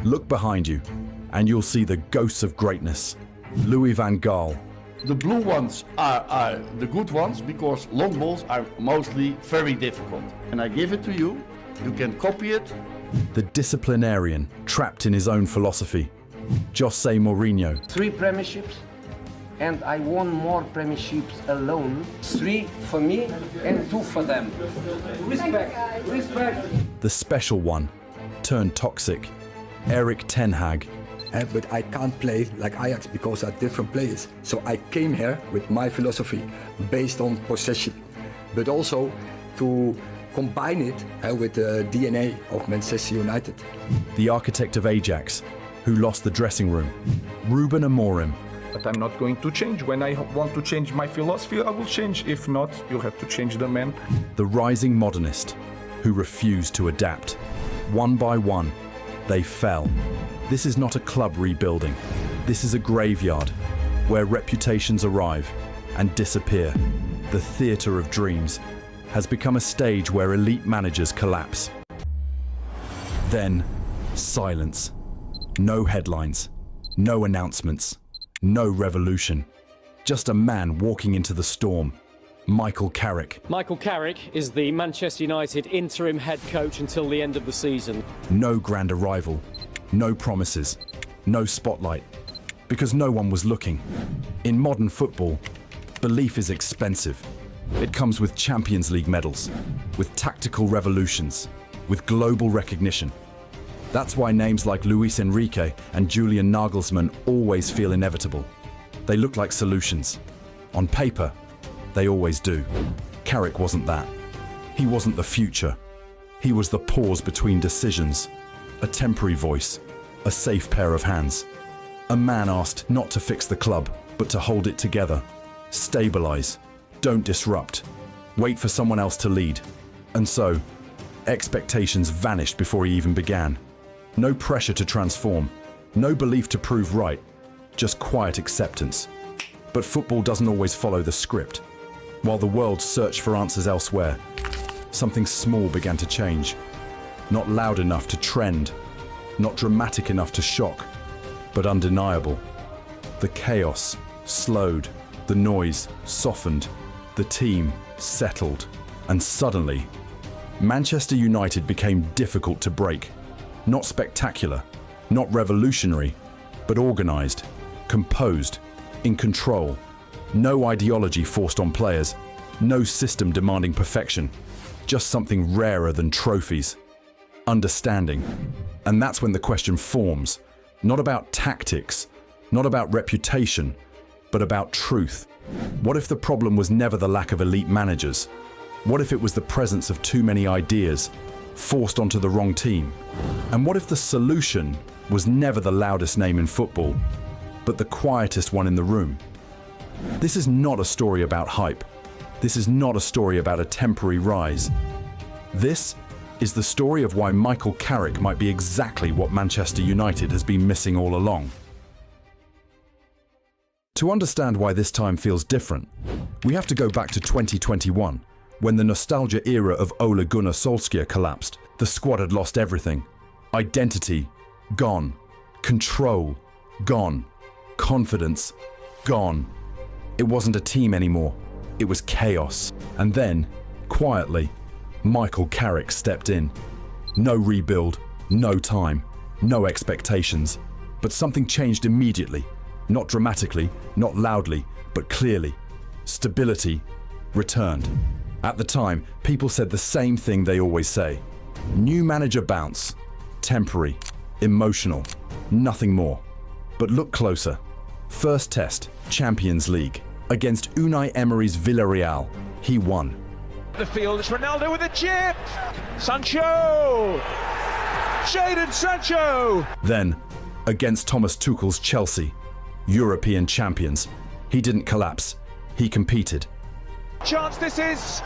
Look behind you, and you'll see the ghosts of greatness. Louis van Gaal. The blue ones are the good ones because long balls are mostly very difficult. And I give it to you, you can copy it. The disciplinarian trapped in his own philosophy. Jose Mourinho. 3 premierships, and I won more premierships alone. 3 for me and 2 for them. Respect, respect. The special one, turned toxic. Erik ten Hag. But I can't play like Ajax because they're different players. So I came here with my philosophy based on possession, but also to combine it with the DNA of Manchester United. The architect of Ajax, who lost the dressing room. Ruben Amorim. But I'm not going to change. When I want to change my philosophy, I will change. If not, you have to change the man. The rising modernist, who refused to adapt. One by one, they fell. This is not a club rebuilding. This is a graveyard where reputations arrive and disappear. The theatre of dreams has become a stage where elite managers collapse. Then, silence. No headlines, no announcements, no revolution. Just a man walking into the storm. Michael Carrick. Michael Carrick is the Manchester United interim head coach until the end of the season. No grand arrival, no promises, no spotlight, because no one was looking. In modern football, belief is expensive. It comes with Champions League medals, with tactical revolutions, with global recognition. That's why names like Luis Enrique and Julian Nagelsmann always feel inevitable. They look like solutions. On paper, they always do. Carrick wasn't that. He wasn't the future. He was the pause between decisions, a temporary voice, a safe pair of hands. A man asked not to fix the club, but to hold it together. Stabilize, don't disrupt, wait for someone else to lead. And so, expectations vanished before he even began. No pressure to transform, no belief to prove right, just quiet acceptance. But football doesn't always follow the script. While the world searched for answers elsewhere, something small began to change. Not loud enough to trend, not dramatic enough to shock, but undeniable. The chaos slowed, the noise softened, the team settled, and suddenly, Manchester United became difficult to break. Not spectacular, not revolutionary, but organized, composed, in control. No ideology forced on players, no system demanding perfection, just something rarer than trophies. Understanding. And that's when the question forms, not about tactics, not about reputation, but about truth. What if the problem was never the lack of elite managers? What if it was the presence of too many ideas, forced onto the wrong team? And what if the solution was never the loudest name in football, but the quietest one in the room? This is not a story about hype. This is not a story about a temporary rise. This is the story of why Michael Carrick might be exactly what Manchester United has been missing all along. To understand why this time feels different, we have to go back to 2021, when the nostalgia era of Ole Gunnar Solskjaer collapsed. The squad had lost everything. Identity, gone. Control, gone. Confidence, gone. It wasn't a team anymore. It was chaos. And then, quietly, Michael Carrick stepped in. No rebuild, no time, no expectations. But something changed immediately. Not dramatically, not loudly, but clearly. Stability returned. At the time, people said the same thing they always say. New manager bounce. Temporary. Emotional. Nothing more. But look closer. First test, Champions League. Against Unai Emery's Villarreal, he won. The field, it's Ronaldo with a chip! Sancho! Jadon Sancho! Then, against Thomas Tuchel's Chelsea, European champions, he didn't collapse, he competed. Chance this is!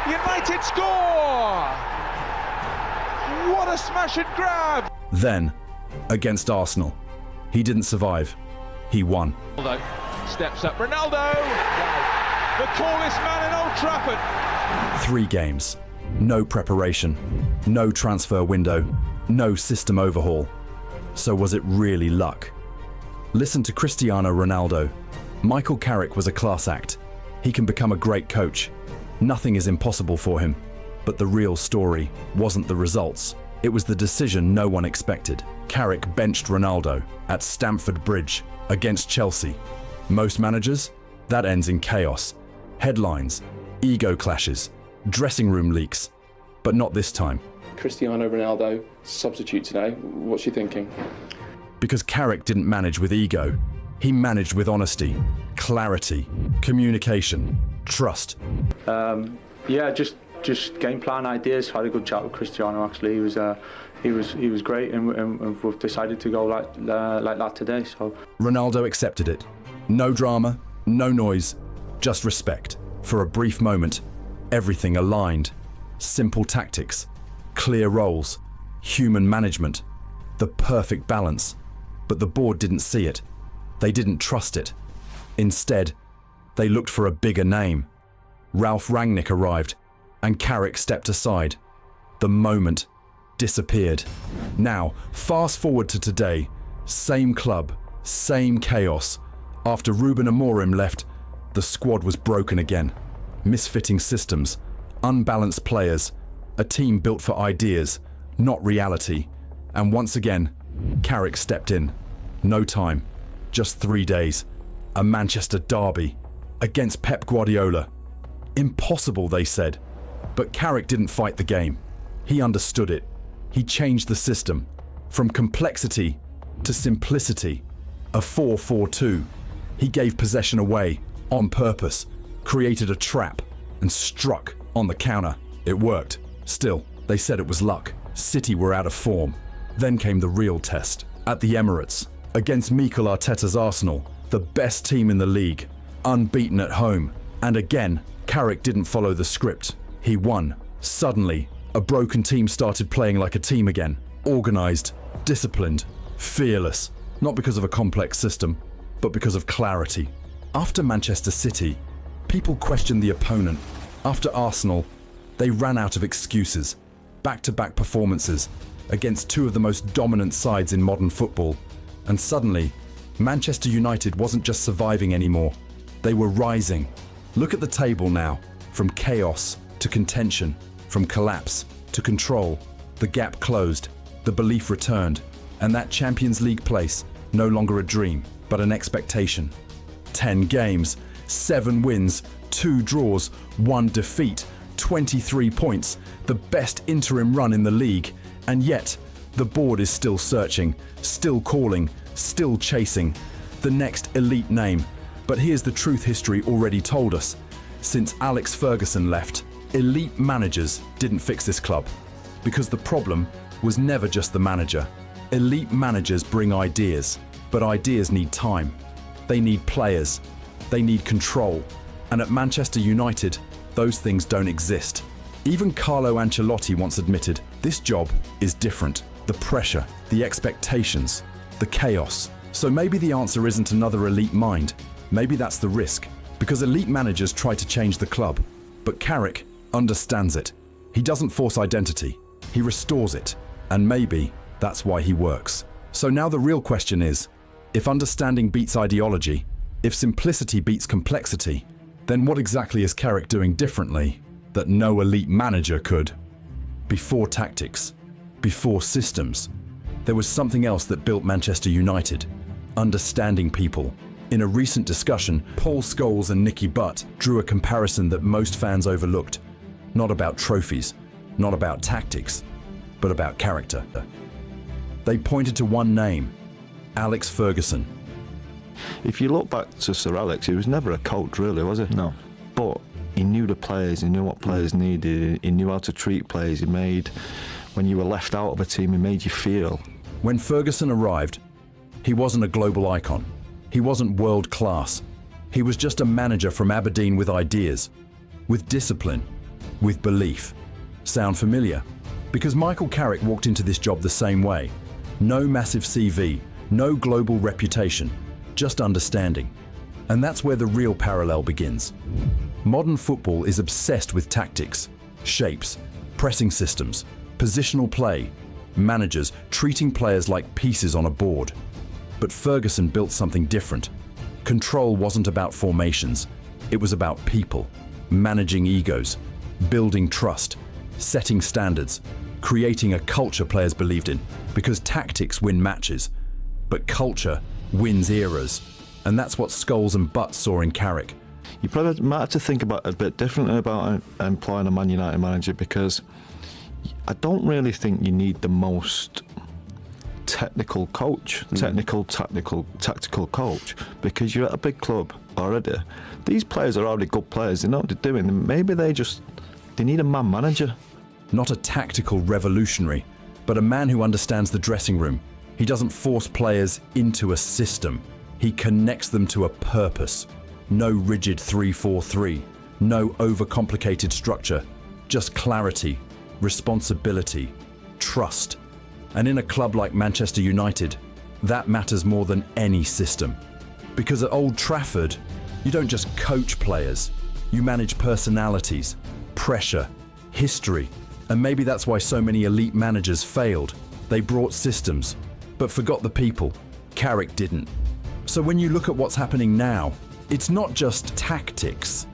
United score! What a smash and grab! Then, against Arsenal, he didn't survive, he won. Ronaldo steps up, Ronaldo! The tallest man in Old Trafford! 3 games, no preparation, no transfer window, no system overhaul. So was it really luck? Listen to Cristiano Ronaldo. Michael Carrick was a class act. He can become a great coach. Nothing is impossible for him. But the real story wasn't the results. It was the decision no one expected. Carrick benched Ronaldo at Stamford Bridge against Chelsea. Most managers, that ends in chaos. Headlines, ego clashes, dressing room leaks. But not this time. Cristiano Ronaldo, substitute today. What's your thinking? Because Carrick didn't manage with ego. He managed with honesty, clarity, communication, trust. Yeah, just game plan ideas. Had a good chat with Cristiano. Actually, he was great, and we've decided to go like that today. So Ronaldo accepted it. No drama, no noise, just respect. For a brief moment, everything aligned. Simple tactics, clear roles, human management, the perfect balance. But the board didn't see it. They didn't trust it. Instead, they looked for a bigger name. Ralph Rangnick arrived, and Carrick stepped aside. The moment disappeared. Now, fast forward to today. Same club, same chaos. After Ruben Amorim left, the squad was broken again. Misfitting systems, unbalanced players, a team built for ideas, not reality. And once again, Carrick stepped in. No time, just 3 days. A Manchester derby against Pep Guardiola. Impossible, they said. But Carrick didn't fight the game. He understood it. He changed the system from complexity to simplicity. A 4-4-2. He gave possession away on purpose, created a trap, and struck on the counter. It worked. Still, they said it was luck. City were out of form. Then came the real test. At the Emirates, against Mikel Arteta's Arsenal, the best team in the league, unbeaten at home. And again, Carrick didn't follow the script. He won. Suddenly, a broken team started playing like a team again. Organised, disciplined, fearless. Not because of a complex system, but because of clarity. After Manchester City, people questioned the opponent. After Arsenal, they ran out of excuses. Back-to-back performances against two of the most dominant sides in modern football. And suddenly, Manchester United wasn't just surviving anymore. They were rising. Look at the table now. From chaos to contention, from collapse to control. The gap closed, the belief returned, and that Champions League place no longer a dream, but an expectation. 10 games, 7 wins, 2 draws, 1 defeat, 23 points, the best interim run in the league. And yet, the board is still searching, still calling, still chasing the next elite name. But here's the truth history already told us. Since Alex Ferguson left, elite managers didn't fix this club. Because the problem was never just the manager. Elite managers bring ideas, but ideas need time. They need players. They need control. And at Manchester United, those things don't exist. Even Carlo Ancelotti once admitted, this job is different. The pressure, the expectations, the chaos. So maybe the answer isn't another elite mind. Maybe that's the risk. Because elite managers try to change the club. But Carrick understands it. He doesn't force identity. He restores it. And maybe that's why he works. So now the real question is, if understanding beats ideology, if simplicity beats complexity, then what exactly is Carrick doing differently that no elite manager could? Before tactics, before systems, there was something else that built Manchester United: understanding people. In a recent discussion, Paul Scholes and Nicky Butt drew a comparison that most fans overlooked. Not about trophies, not about tactics, but about character. They pointed to one name: Alex Ferguson. If you look back to Sir Alex, he was never a coach, really, was he? No. But he knew the players, he knew what players needed, he knew how to treat players. He made, when you were left out of a team, he made you feel. When Ferguson arrived, he wasn't a global icon. He wasn't world class. He was just a manager from Aberdeen with ideas, with discipline, with belief. Sound familiar? Because Michael Carrick walked into this job the same way. No massive CV, no global reputation, just understanding. And that's where the real parallel begins. Modern football is obsessed with tactics, shapes, pressing systems, positional play, managers treating players like pieces on a board. But Ferguson built something different. Control wasn't about formations, it was about people, managing egos, building trust, setting standards, creating a culture players believed in, because tactics win matches, but culture wins eras. And that's what Scholes and Butt saw in Carrick. You probably might have to think about it a bit differently about employing a Man United manager, because I don't really think you need the most technical coach, tactical coach, because you're at a big club already. These players are already good players, they know what they're doing. Maybe they need a man manager. Not a tactical revolutionary, but a man who understands the dressing room. He doesn't force players into a system. He connects them to a purpose. No rigid 3-4-3, no overcomplicated structure, just clarity, responsibility, trust. And in a club like Manchester United, that matters more than any system. Because at Old Trafford, you don't just coach players, you manage personalities, pressure, history. And maybe that's why so many elite managers failed. They brought systems, but forgot the people. Carrick didn't. So when you look at what's happening now, it's not just tactics,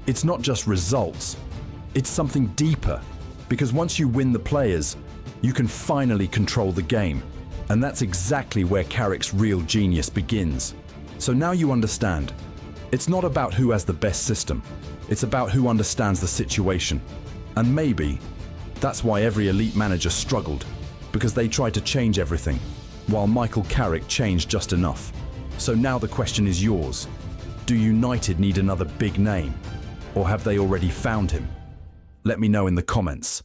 it's not just results, it's something deeper. Because once you win the players, you can finally control the game. And that's exactly where Carrick's real genius begins. So now you understand, it's not about who has the best system, it's about who understands the situation. And maybe that's why every elite manager struggled, because they tried to change everything, while Michael Carrick changed just enough. So now the question is yours. Do United need another big name? Or have they already found him? Let me know in the comments.